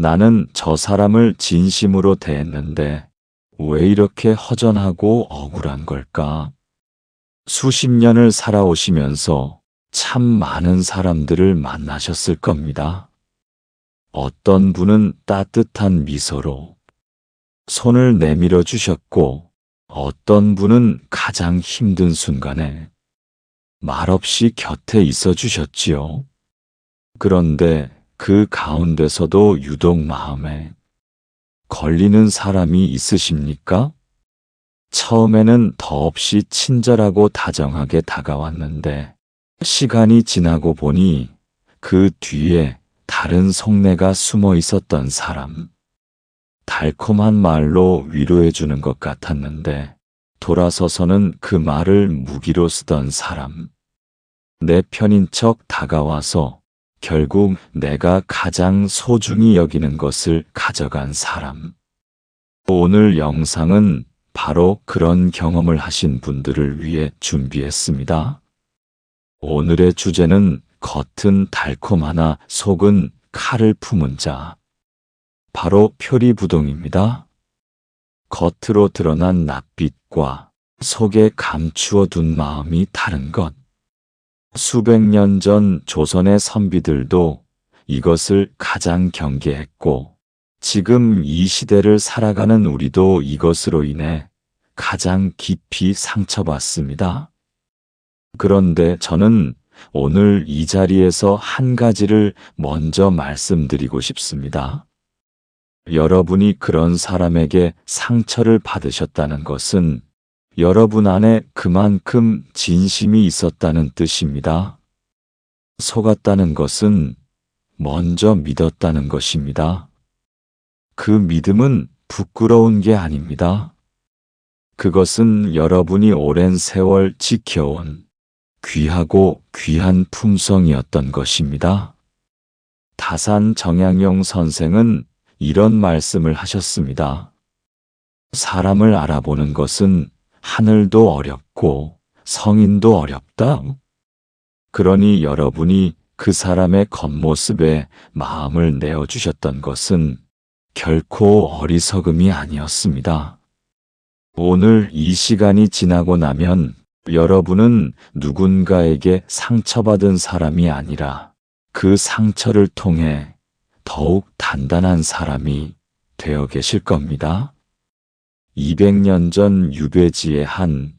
나는 저 사람을 진심으로 대했는데 왜 이렇게 허전하고 억울한 걸까? 수십 년을 살아오시면서 참 많은 사람들을 만나셨을 겁니다. 어떤 분은 따뜻한 미소로 손을 내밀어 주셨고, 어떤 분은 가장 힘든 순간에 말없이 곁에 있어 주셨지요. 그런데 그 가운데서도 유독 마음에 걸리는 사람이 있으십니까? 처음에는 더없이 친절하고 다정하게 다가왔는데 시간이 지나고 보니 그 뒤에 다른 속내가 숨어 있었던 사람. 달콤한 말로 위로해 주는 것 같았는데 돌아서서는 그 말을 무기로 쓰던 사람. 내 편인 척 다가와서 결국 내가 가장 소중히 여기는 것을 가져간 사람. 오늘 영상은 바로 그런 경험을 하신 분들을 위해 준비했습니다. 오늘의 주제는 겉은 달콤하나 속은 칼을 품은 자. 바로 표리부동입니다. 겉으로 드러난 낯빛과 속에 감추어 둔 마음이 다른 것. 수백 년 전 조선의 선비들도 이것을 가장 경계했고, 지금 이 시대를 살아가는 우리도 이것으로 인해 가장 깊이 상처받습니다. 그런데 저는 오늘 이 자리에서 한 가지를 먼저 말씀드리고 싶습니다. 여러분이 그런 사람에게 상처를 받으셨다는 것은 여러분 안에 그만큼 진심이 있었다는 뜻입니다. 속았다는 것은 먼저 믿었다는 것입니다. 그 믿음은 부끄러운 게 아닙니다. 그것은 여러분이 오랜 세월 지켜온 귀하고 귀한 품성이었던 것입니다. 다산 정약용 선생은 이런 말씀을 하셨습니다. 사람을 알아보는 것은 하늘도 어렵고 성인도 어렵다. 그러니 여러분이 그 사람의 겉모습에 마음을 내어주셨던 것은 결코 어리석음이 아니었습니다. 오늘 이 시간이 지나고 나면 여러분은 누군가에게 상처받은 사람이 아니라 그 상처를 통해 더욱 단단한 사람이 되어 계실 겁니다. 200년 전 유배지의 한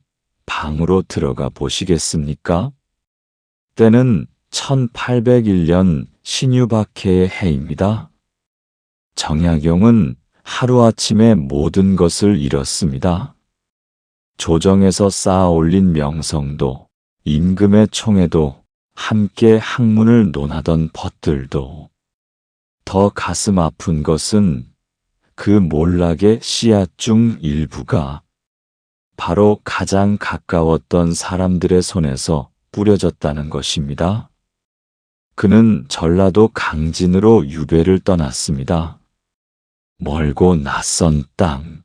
방으로 들어가 보시겠습니까? 때는 1801년 신유박해의 해입니다. 정약용은 하루아침에 모든 것을 잃었습니다. 조정에서 쌓아 올린 명성도, 임금의 총애도, 함께 학문을 논하던 벗들도. 더 가슴 아픈 것은 그 몰락의 씨앗 중 일부가 바로 가장 가까웠던 사람들의 손에서 뿌려졌다는 것입니다. 그는 전라도 강진으로 유배를 떠났습니다. 멀고 낯선 땅.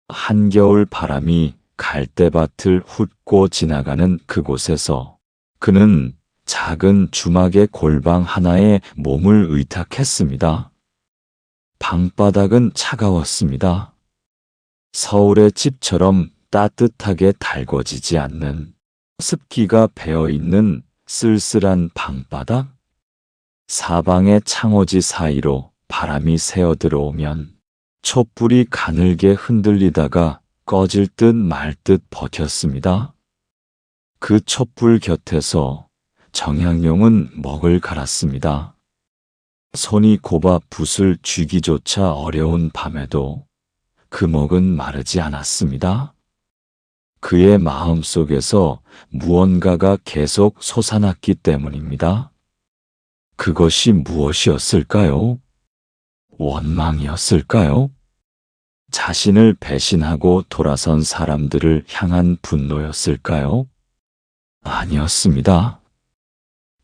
한겨울 바람이 갈대밭을 훑고 지나가는 그곳에서 그는 작은 주막의 골방 하나에 몸을 의탁했습니다. 방바닥은 차가웠습니다. 서울의 집처럼 따뜻하게 달궈지지 않는 습기가 배어있는 쓸쓸한 방바닥. 사방의 창호지 사이로 바람이 새어 들어오면 촛불이 가늘게 흔들리다가 꺼질 듯 말 듯 버텼습니다. 그 촛불 곁에서 정약용은 먹을 갈았습니다. 손이 곱아 붓을 쥐기조차 어려운 밤에도 그 먹은 마르지 않았습니다. 그의 마음속에서 무언가가 계속 솟아났기 때문입니다. 그것이 무엇이었을까요? 원망이었을까요? 자신을 배신하고 돌아선 사람들을 향한 분노였을까요? 아니었습니다.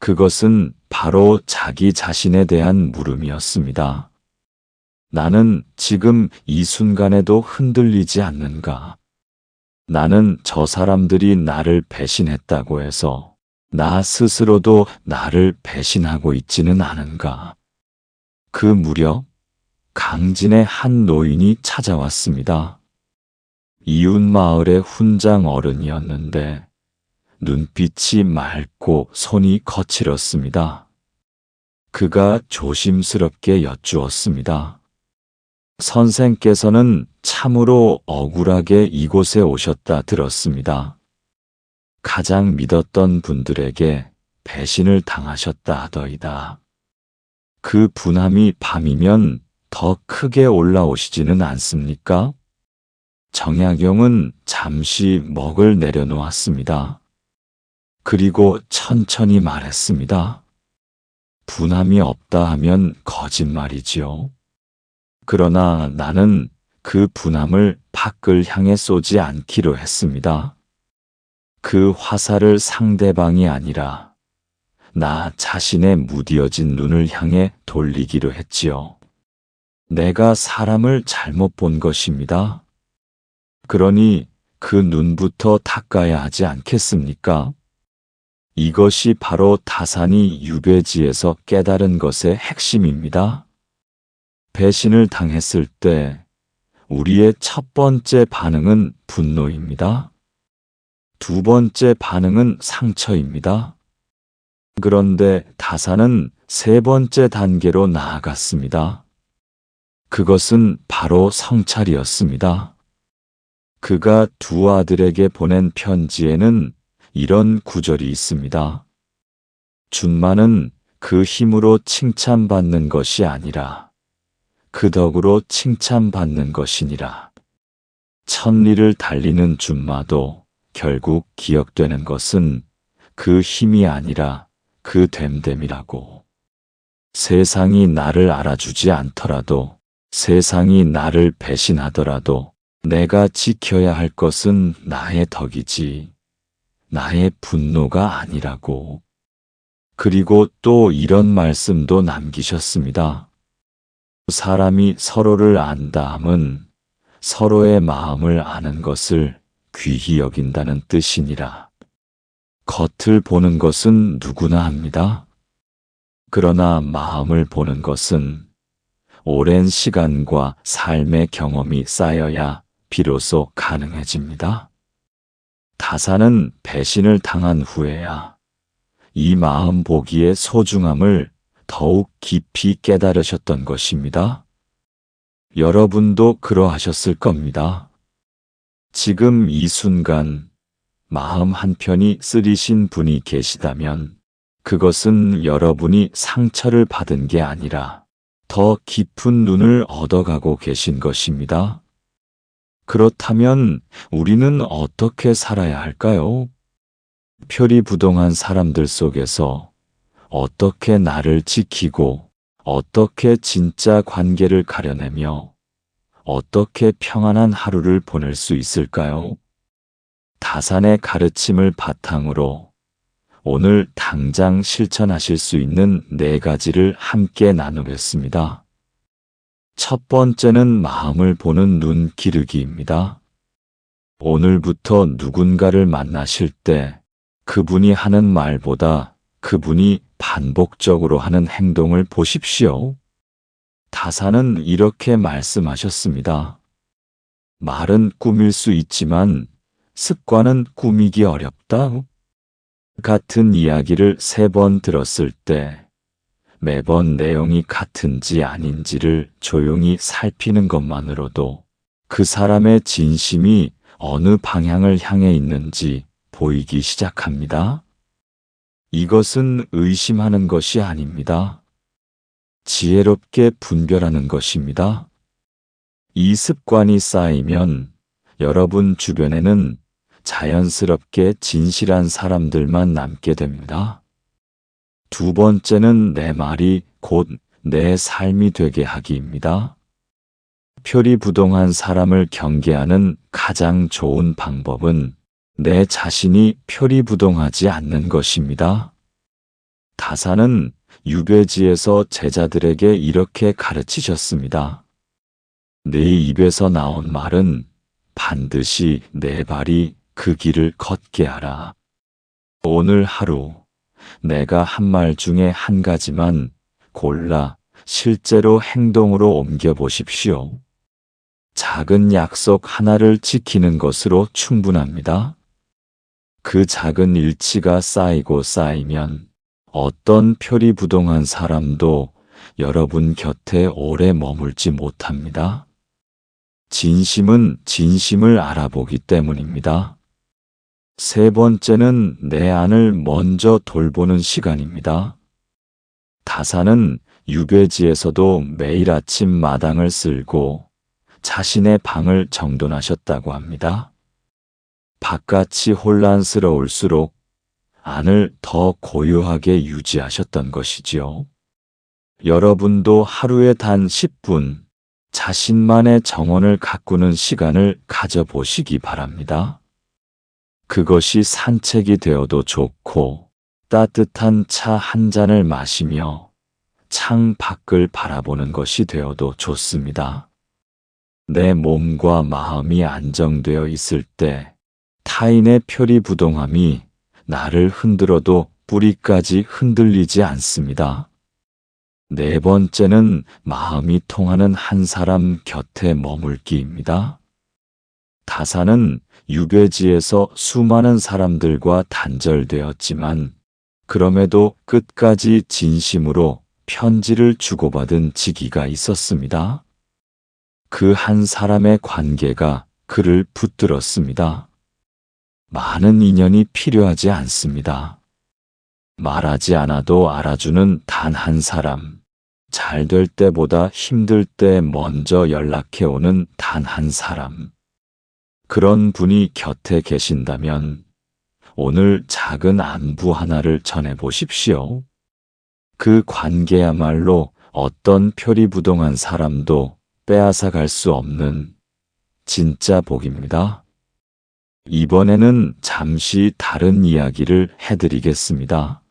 그것은 바로 자기 자신에 대한 물음이었습니다. 나는 지금 이 순간에도 흔들리지 않는가? 나는 저 사람들이 나를 배신했다고 해서 나 스스로도 나를 배신하고 있지는 않은가? 그 무렵 강진의 한 노인이 찾아왔습니다. 이웃 마을의 훈장 어른이었는데 눈빛이 맑고 손이 거칠었습니다. 그가 조심스럽게 여쭈었습니다. 선생께서는 참으로 억울하게 이곳에 오셨다 들었습니다. 가장 믿었던 분들에게 배신을 당하셨다 하더이다. 그 분함이 밤이면 더 크게 올라오시지는 않습니까? 정약용은 잠시 멉을 내려놓았습니다. 그리고 천천히 말했습니다. 분함이 없다 하면 거짓말이지요. 그러나 나는 그 분함을 밖을 향해 쏘지 않기로 했습니다. 그 화살을 상대방이 아니라 나 자신의 무디어진 눈을 향해 돌리기로 했지요. 내가 사람을 잘못 본 것입니다. 그러니 그 눈부터 닦아야 하지 않겠습니까? 이것이 바로 다산이 유배지에서 깨달은 것의 핵심입니다. 배신을 당했을 때 우리의 첫 번째 반응은 분노입니다. 두 번째 반응은 상처입니다. 그런데 다산은 세 번째 단계로 나아갔습니다. 그것은 바로 성찰이었습니다. 그가 두 아들에게 보낸 편지에는 이런 구절이 있습니다. 준마는 그 힘으로 칭찬받는 것이 아니라 그 덕으로 칭찬받는 것이니라. 천리를 달리는 준마도 결국 기억되는 것은 그 힘이 아니라 그 됨됨이라고. 세상이 나를 알아주지 않더라도, 세상이 나를 배신하더라도 내가 지켜야 할 것은 나의 덕이지 나의 분노가 아니라고. 그리고 또 이런 말씀도 남기셨습니다. 사람이 서로를 안다 함은 서로의 마음을 아는 것을 귀히 여긴다는 뜻이니라. 겉을 보는 것은 누구나 합니다. 그러나 마음을 보는 것은 오랜 시간과 삶의 경험이 쌓여야 비로소 가능해집니다. 다산은 배신을 당한 후에야 이 마음 보기의 소중함을 더욱 깊이 깨달으셨던 것입니다. 여러분도 그러하셨을 겁니다. 지금 이 순간 마음 한편이 쓰리신 분이 계시다면 그것은 여러분이 상처를 받은 게 아니라 더 깊은 눈을 얻어가고 계신 것입니다. 그렇다면 우리는 어떻게 살아야 할까요? 표리부동한 사람들 속에서 어떻게 나를 지키고 어떻게 진짜 관계를 가려내며 어떻게 평안한 하루를 보낼 수 있을까요? 다산의 가르침을 바탕으로 오늘 당장 실천하실 수 있는 4가지를 함께 나누겠습니다. 첫 번째는 마음을 보는 눈 기르기입니다. 오늘부터 누군가를 만나실 때 그분이 하는 말보다 그분이 반복적으로 하는 행동을 보십시오. 다산은 이렇게 말씀하셨습니다. 말은 꾸밀 수 있지만 습관은 꾸미기 어렵다. 같은 이야기를 3번 들었을 때 매번 내용이 같은지 아닌지를 조용히 살피는 것만으로도 그 사람의 진심이 어느 방향을 향해 있는지 보이기 시작합니다. 이것은 의심하는 것이 아닙니다. 지혜롭게 분별하는 것입니다. 이 습관이 쌓이면 여러분 주변에는 자연스럽게 진실한 사람들만 남게 됩니다. 두 번째는 내 말이 곧 내 삶이 되게 하기입니다. 표리부동한 사람을 경계하는 가장 좋은 방법은 내 자신이 표리부동하지 않는 것입니다. 다산은 유배지에서 제자들에게 이렇게 가르치셨습니다. 네 입에서 나온 말은 반드시 내 발이 그 길을 걷게 하라. 오늘 하루 내가 한 말 중에 한 가지만 골라 실제로 행동으로 옮겨보십시오. 작은 약속 하나를 지키는 것으로 충분합니다. 그 작은 일치가 쌓이고 쌓이면 어떤 표리부동한 사람도 여러분 곁에 오래 머물지 못합니다. 진심은 진심을 알아보기 때문입니다. 세 번째는 내 안을 먼저 돌보는 시간입니다. 다사는 유배지에서도 매일 아침 마당을 쓸고 자신의 방을 정돈하셨다고 합니다. 바깥이 혼란스러울수록 안을 더 고요하게 유지하셨던 것이지요. 여러분도 하루에 단 10분 자신만의 정원을 가꾸는 시간을 가져보시기 바랍니다. 그것이 산책이 되어도 좋고 따뜻한 차 한 잔을 마시며 창 밖을 바라보는 것이 되어도 좋습니다. 내 몸과 마음이 안정되어 있을 때 타인의 표리부동함이 나를 흔들어도 뿌리까지 흔들리지 않습니다. 네 번째는 마음이 통하는 한 사람 곁에 머물기입니다. 다사는 유배지에서 수많은 사람들과 단절되었지만 그럼에도 끝까지 진심으로 편지를 주고받은 지기가 있었습니다. 그 한 사람의 관계가 그를 붙들었습니다. 많은 인연이 필요하지 않습니다. 말하지 않아도 알아주는 단 한 사람, 잘 될 때보다 힘들 때 먼저 연락해오는 단 한 사람. 그런 분이 곁에 계신다면 오늘 작은 안부 하나를 전해보십시오. 그 관계야말로 어떤 표리부동한 사람도 빼앗아 갈 수 없는 진짜 복입니다. 이번에는 잠시 다른 이야기를 해드리겠습니다.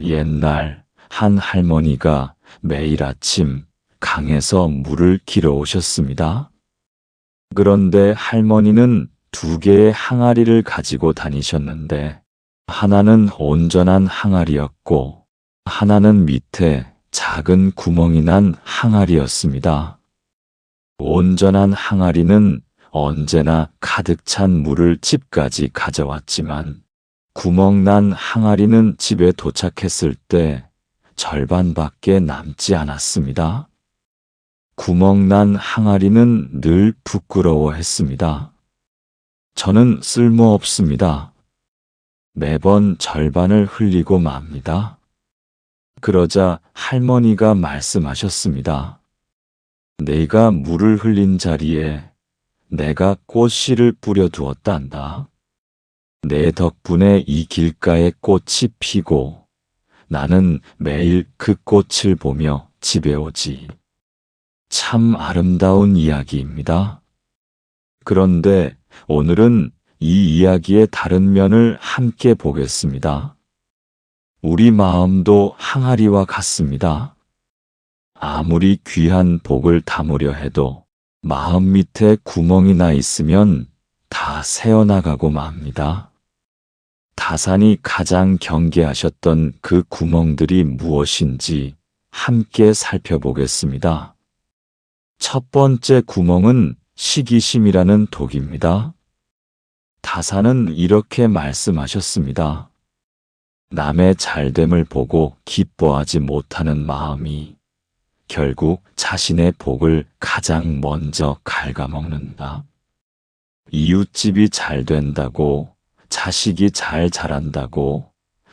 옛날 한 할머니가 매일 아침 강에서 물을 길어 오셨습니다. 그런데 할머니는 2개의 항아리를 가지고 다니셨는데 하나는 온전한 항아리였고 하나는 밑에 작은 구멍이 난 항아리였습니다. 온전한 항아리는 언제나 가득 찬 물을 집까지 가져왔지만 구멍난 항아리는 집에 도착했을 때 절반밖에 남지 않았습니다. 구멍난 항아리는 늘 부끄러워했습니다. 저는 쓸모없습니다. 매번 절반을 흘리고 맙니다. 그러자 할머니가 말씀하셨습니다. 내가 물을 흘린 자리에 내가 꽃씨를 뿌려두었단다. 내 덕분에 이 길가에 꽃이 피고 나는 매일 그 꽃을 보며 집에 오지. 참 아름다운 이야기입니다. 그런데 오늘은 이 이야기의 다른 면을 함께 보겠습니다. 우리 마음도 항아리와 같습니다. 아무리 귀한 복을 담으려 해도 마음 밑에 구멍이 나 있으면 다 새어나가고 맙니다. 다산이 가장 경계하셨던 그 구멍들이 무엇인지 함께 살펴보겠습니다. 첫 번째 구멍은 시기심이라는 독입니다. 다산은 이렇게 말씀하셨습니다. 남의 잘됨을 보고 기뻐하지 못하는 마음이 결국 자신의 복을 가장 먼저 갉아먹는다. 이웃집이 잘 된다고, 자식이 잘 자란다고,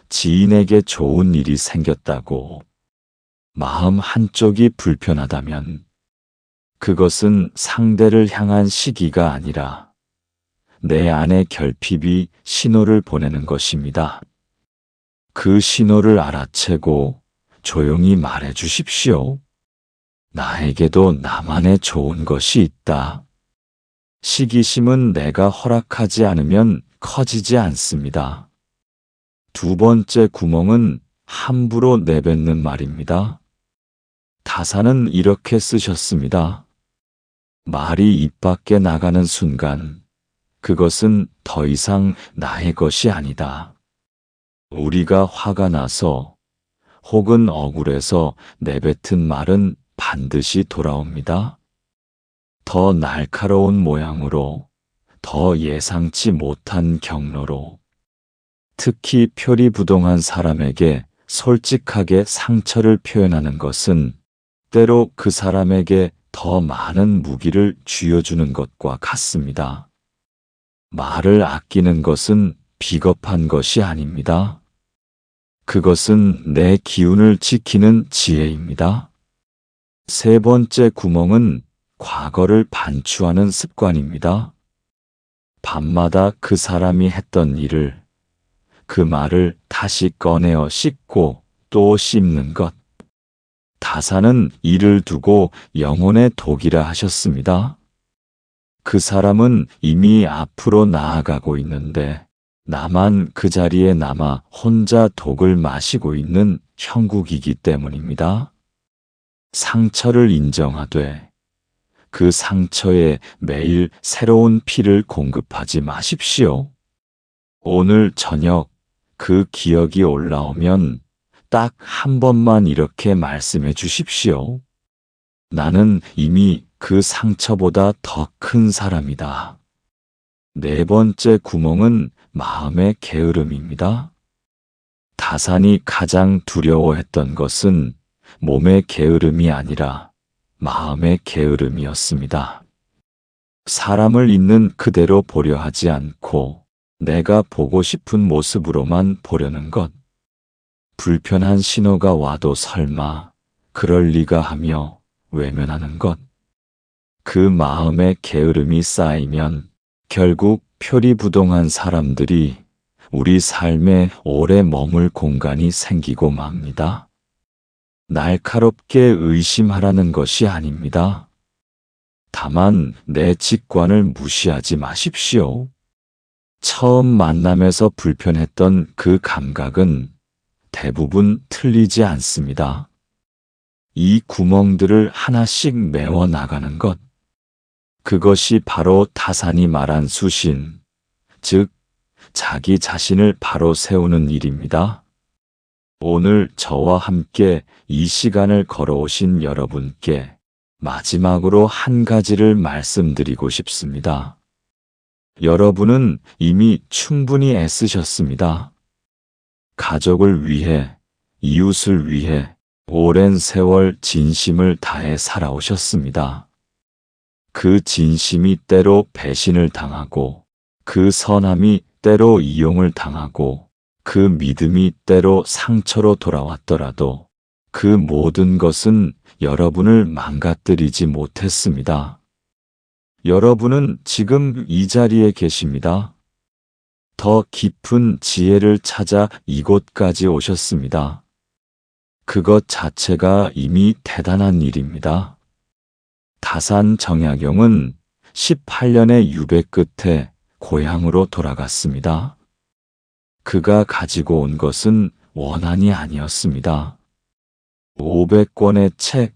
지인에게 좋은 일이 생겼다고, 마음 한쪽이 불편하다면 그것은 상대를 향한 시기가 아니라 내 안의 결핍이 신호를 보내는 것입니다. 그 신호를 알아채고 조용히 말해 주십시오. 나에게도 나만의 좋은 것이 있다. 시기심은 내가 허락하지 않으면 커지지 않습니다. 두 번째 구멍은 함부로 내뱉는 말입니다. 다사는 이렇게 쓰셨습니다. 말이 입 밖에 나가는 순간 그것은 더 이상 나의 것이 아니다. 우리가 화가 나서 혹은 억울해서 내뱉은 말은 반드시 돌아옵니다. 더 날카로운 모양으로, 더 예상치 못한 경로로. 특히 표리부동한 사람에게 솔직하게 상처를 표현하는 것은 때로 그 사람에게 더 많은 무기를 쥐어주는 것과 같습니다. 말을 아끼는 것은 비겁한 것이 아닙니다. 그것은 내 기운을 지키는 지혜입니다. 세 번째 구멍은 과거를 반추하는 습관입니다. 밤마다 그 사람이 했던 일을, 그 말을 다시 꺼내어 씻고 또 씹는 것. 다사는 이를 두고 영혼의 독이라 하셨습니다. 그 사람은 이미 앞으로 나아가고 있는데 나만 그 자리에 남아 혼자 독을 마시고 있는 형국이기 때문입니다. 상처를 인정하되 그 상처에 매일 새로운 피를 공급하지 마십시오. 오늘 저녁 그 기억이 올라오면 딱 한 번만 이렇게 말씀해 주십시오. 나는 이미 그 상처보다 더 큰 사람이다. 네 번째 구멍은 마음의 게으름입니다. 다산이 가장 두려워했던 것은 몸의 게으름이 아니라 마음의 게으름이었습니다. 사람을 있는 그대로 보려 하지 않고 내가 보고 싶은 모습으로만 보려는 것. 불편한 신호가 와도 설마 그럴 리가 하며 외면하는 것. 그 마음의 게으름이 쌓이면 결국 표리부동한 사람들이 우리 삶에 오래 머물 공간이 생기고 맙니다. 날카롭게 의심하라는 것이 아닙니다. 다만 내 직관을 무시하지 마십시오. 처음 만남에서 불편했던 그 감각은 대부분 틀리지 않습니다. 이 구멍들을 하나씩 메워 나가는 것. 그것이 바로 다산이 말한 수신, 즉 자기 자신을 바로 세우는 일입니다. 오늘 저와 함께 이 시간을 걸어오신 여러분께 마지막으로 한 가지를 말씀드리고 싶습니다. 여러분은 이미 충분히 애쓰셨습니다. 가족을 위해, 이웃을 위해 오랜 세월 진심을 다해 살아오셨습니다. 그 진심이 때로 배신을 당하고, 그 선함이 때로 이용을 당하고, 그 믿음이 때로 상처로 돌아왔더라도 그 모든 것은 여러분을 망가뜨리지 못했습니다. 여러분은 지금 이 자리에 계십니다. 더 깊은 지혜를 찾아 이곳까지 오셨습니다. 그것 자체가 이미 대단한 일입니다. 다산 정약용은 18년의 유배 끝에 고향으로 돌아갔습니다. 그가 가지고 온 것은 원한이 아니었습니다. 500권의 책,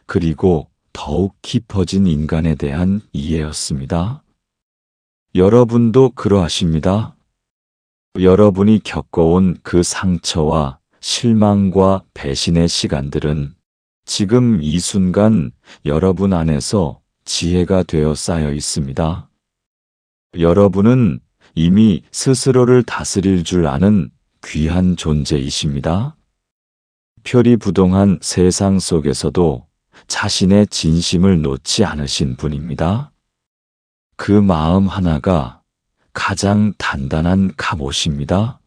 그리고 더욱 깊어진 인간에 대한 이해였습니다. 여러분도 그러하십니다. 여러분이 겪어온 그 상처와 실망과 배신의 시간들은 지금 이 순간 여러분 안에서 지혜가 되어 쌓여 있습니다. 여러분은 이미 스스로를 다스릴 줄 아는 귀한 존재이십니다. 표리부동한 세상 속에서도 자신의 진심을 놓지 않으신 분입니다. 그 마음 하나가 가장 단단한 갑옷입니다.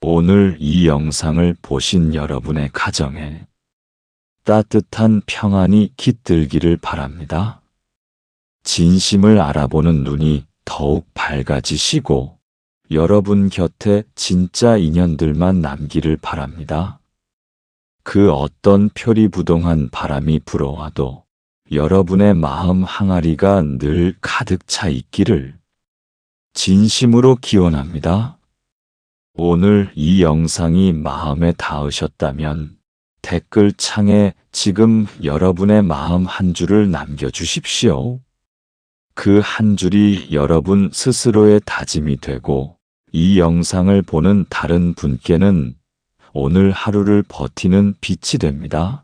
오늘 이 영상을 보신 여러분의 가정에 따뜻한 평안이 깃들기를 바랍니다. 진심을 알아보는 눈이 더욱 밝아지시고 여러분 곁에 진짜 인연들만 남기를 바랍니다. 그 어떤 표리부동한 바람이 불어와도 여러분의 마음 항아리가 늘 가득 차 있기를 진심으로 기원합니다. 오늘 이 영상이 마음에 닿으셨다면 댓글창에 지금 여러분의 마음 한 줄을 남겨주십시오. 그 한 줄이 여러분 스스로의 다짐이 되고 이 영상을 보는 다른 분께는 오늘 하루를 버티는 빛이 됩니다.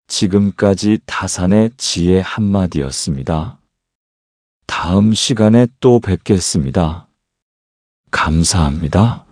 지금까지 타산의 지혜 한마디였습니다. 다음 시간에 또 뵙겠습니다. 감사합니다.